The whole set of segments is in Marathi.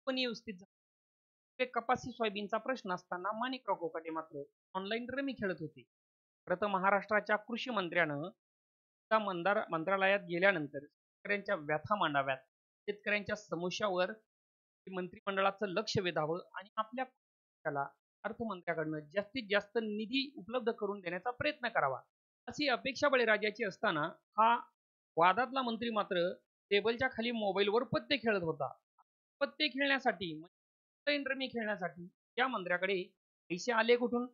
पण व्यवस्थित झालं. ते कपासी सोयाबीनचा प्रश्न असताना माणिकराव कोकाटे मात्र ऑनलाईन रमी खेळत होते. खरं तर महाराष्ट्राच्या कृषी मंत्र्यानं त्या मंत्रालयात गेल्यानंतर शेतकऱ्यांच्या व्यथा मांडाव्यात, शेतकऱ्यांच्या समस्यावर मंत्रिमंडळाचं लक्ष वेधावं आणि आपल्या त्याला अर्थमंत्र्याकडनं जास्तीत जास्त निधी उपलब्ध करून देण्याचा प्रयत्न करावा, अशी अपेक्षा बळीराजाची असताना हा वादातला मंत्री मात्र टेबलच्या खाली मोबाईलवर पत्ते खेळत होता. पत्ते खेळण्यासाठी ऑनलाईन रमी खेळण्यासाठी या मंत्र्याकडे पैसे आले कुठून?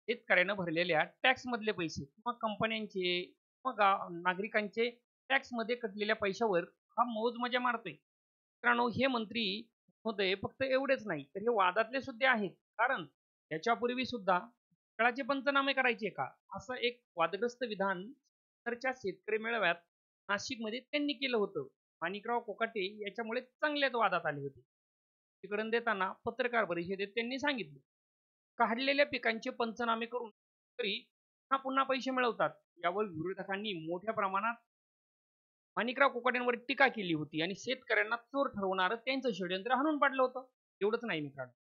शेतकऱ्यानं भरलेल्या टॅक्स मधले पैसे किंवा कंपन्यांचे किंवा नागरिकांचे टॅक्स मध्ये कटलेल्या पैशावर हा मौज-मजा मारतोय. मित्रांनो, हे मंत्री महोदय फक्त एवढेच नाही, तर हे वादातले सुद्धा आहेत. कारण याच्यापूर्वी सुद्धा दुष्काळाचे पंचनामे करायचे का? असं एक वादग्रस्त विधान नंतरच्या शेतकरी मेळाव्यात नाशिकमध्ये त्यांनी केलं होतं. माणिकराव कोकाटे याच्यामुळे चांगल्याच वादात आले होते. स्पष्टीकरण देताना पत्रकार परिषदेत त्यांनी सांगितलं, काढलेल्या पिकांचे पंचनामे करून शेतकरी पुन्हा पुन्हा पैसे मिळवतात. यावर विरोधकांनी मोठ्या प्रमाणात माणिकराव कोकाटेंवर टीका केली होती आणि शेतकऱ्यांना चोर ठरवणारं त्यांचं षडयंत्र हाणून पाडलं होतं. एवढंच नाही मित्रांनो,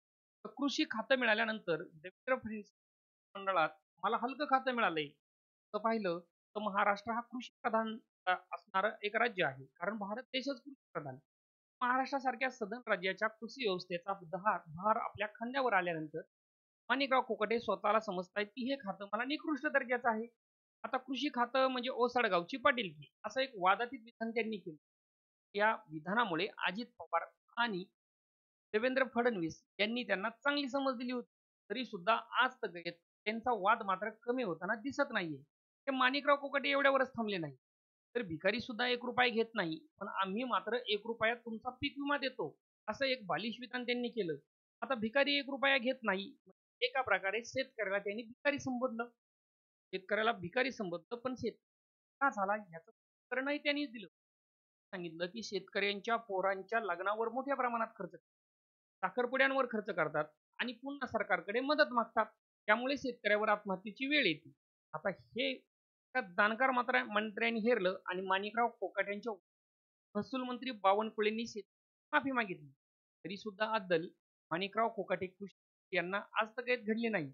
तर कृषी खातं मिळाल्यानंतर देवेंद्र फडणवीस मंडळात मला हलकं खातं मिळालंय. तर पाहिलं तर महाराष्ट्र हा कृषी प्रधान असणारं एक राज्य आहे. कारण भारत देशच कृषी प्रधान. महाराष्ट्रासारख्या सधन राज्याच्या कृषी व्यवस्थेचा भार आपल्या खांद्यावर आल्यानंतर माणिकराव कोकाटे स्वतःला समजतायत की हे खातं मला निकृष्ट दर्जाचं आहे. आता कृषी खातं म्हणजे ओसाड गावची पाटीलकी, असं एक वादातीत विधान त्यांनी केलं. या विधानामुळे अजित पवार आणि देवेंद्र फडणवीस यांनी त्यांना चांगली समज दिली होती. तरी सुद्धा आज तक त्यांचा वाद मात्र कमी होताना दिसत नाहीये. हे माणिकराव कोकाटे एवढ्यावरच थांबले नाही. तर भिकारी सुद्धा ₹1 घेत नाही, पण आम्ही मात्र ₹1 तुमचा पीक विमा देतो, असं एक बालिश विधान त्यांनी केलं. आता भिकारी ₹1 घेत नाही. एका प्रकारे शेतकऱ्याला त्यांनी भिकारी संबोधलं. शेतकऱ्याला भिकारी संबोधलं, पण का झाला याचं उत्तरही त्यांनीच दिलं. सांगितलं की शेतकऱ्यांच्या पोरांच्या लग्नावर मोठ्या प्रमाणात खर्च करतात, साखरपुड्यांवर खर्च करतात आणि पुन्हा सरकारकडे मदत मागतात. त्यामुळे शेतकऱ्यावर आत्महत्येची वेळ येते. आता हे त्या जाणकार मात्र मंत्र्यांनी हेरलं आणि माणिकराव कोकाट्यांच्या महसूल मंत्री बावनकुळेंनी माफी मागितली. तरी सुद्धा अद्दल माणिकराव कोकाटे कृषी यांना आज तर काहीच घडले नाही.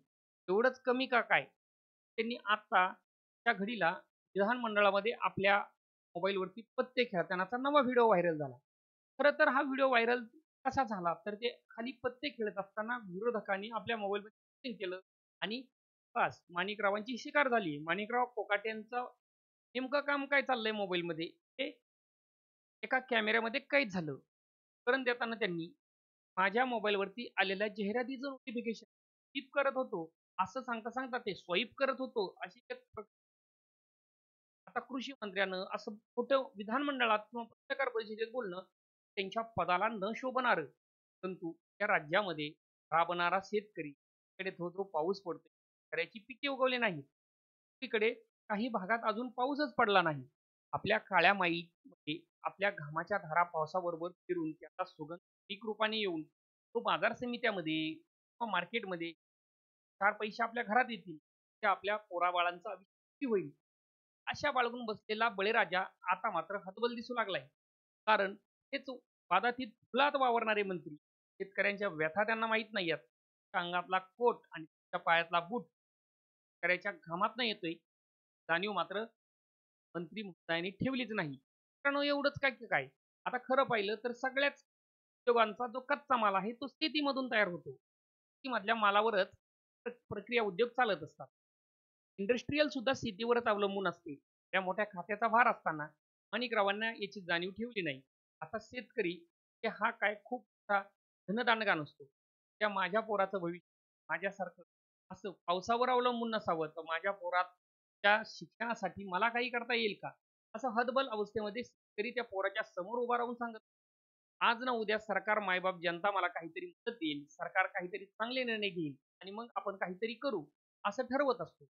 एवढंच कमी का काय? त्यांनी आता त्या घडीला विधानमंडळामध्ये आपल्या मोबाईलवरती पत्ते खेळतानाचा नवा व्हिडिओ व्हायरल झाला. खरं तर हा व्हिडिओ व्हायरल कसा झाला? तर ते खाली पत्ते खेळत असताना विरोधकांनी आपल्या मोबाईलमध्ये शूटिंग केलं आणि बस माणिकरावांची शिकार झाली. माणिकराव कोकाटेंचं नेमकं काम काय चाललंय मोबाईलमध्ये हे एका कॅमेऱ्यामध्ये कैद झालं. उत्तरण देताना त्यांनी माझ्या मोबाईलवरती आलेल्या जाहिरातीचं नोटिफिकेशन स्किप करत होतो, असं सांगता सांगता ते स्वाईप करत होतो, अशी आता कृषी मंत्र्यानं असं खोटं विधानमंडळात किंवा पत्रकार परिषदेत बोलणं त्यांच्या पदाला न शोभणारं. परंतु या राज्यामध्ये राबणारा शेतकरी कडे थो पाऊस पडतोय, शेतकऱ्याची पिके उगवली नाहीत. दुसरीकडे काही भागात अजून पाऊसच पडला नाही. आपल्या काळ्या मातीमध्ये आपल्या घामाच्या धारा पावसाबरोबर फिरून त्याचा सुगंध पीक रूपाने येऊन तो बाजार समित्यामध्ये किंवा मार्केटमध्ये 4 पैसे आपल्या घरात येतील. ते आपल्या पोराबाळांचा अभिवृद्धी होईल. अशा बाळगून बसलेला बळीराजा आता मात्र हतबल दिसू लागलाय. कारण हेच वादातीत फुलात वावरणारे मंत्री शेतकऱ्यांच्या व्यथा त्यांना माहीत नाहीयेत. त्या अंगातला कोट आणि त्या पायातला बूट शेतकऱ्याच्या घामातनं येतोय, जाणीव मात्र मंत्री महोदयांनी ठेवलीच नाही. मित्रांनो, एवढंच काय की काय? आता खरं पाहिलं तर सगळ्याच उद्योगांचा जो कच्चा माल आहे तो शेतीमधून तयार होतो. शेतीमधल्या मालावरच प्रक्रिया उद्योग चालत असतात. इंडस्ट्रियल सुद्धा शेतीवरच अवलंबून असते. त्या मोठ्या खात्याचा भार असताना माणिकरावांना याची जाणीव ठेवली नाही. आता शेतकरी हे हा काय खूप मोठा धनदांडगा नसतो. त्या माझ्या पोराचं भविष्य माझ्यासारखं असं पावसावर अवलंबून नसावं, तर माझ्या पोराच्या शिक्षणासाठी मला काही करता येईल का? असं हतबल अवस्थेमध्ये शेतकरी त्या पोराच्या समोर उभा राहून सांगत, आज ना उद्या सरकार मायबाप जनता मला काहीतरी मदत देईल, सरकार काहीतरी चांगले निर्णय घेईल आणि मग आपण काहीतरी करू, असं ठरवत असतो.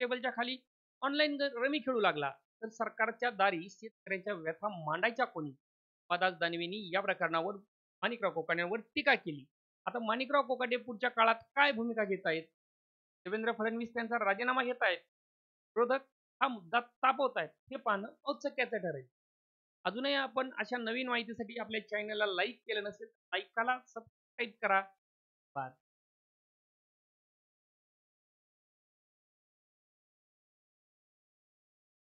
टेबलच्या खाली ऑनलाईन जर रमी खेळू लागला, तर सरकारच्या दारी शेतकऱ्यांच्या व्यथा मांडायच्या कोणी? अंबादास दानवेंनी या प्रकरणावर माणिकराव कोकाटेंवर टीका केली. आता माणिकराव कोकाटे पुढच्या काळात काय भूमिका घेत आहेत? देवेंद्र फडणवीस त्यांचा राजीनामा घेत आहेत. विरोधक हा मुद्दा तापवत आहेत. हे पाहणं औत्सुक्याचं ठरेल. अजूनही आपण अशा नवीन माहितीसाठी आपल्या चॅनलला लाईक केलं नसेल, लाईक करा, सबस्क्राईब करा. धन्यवाद.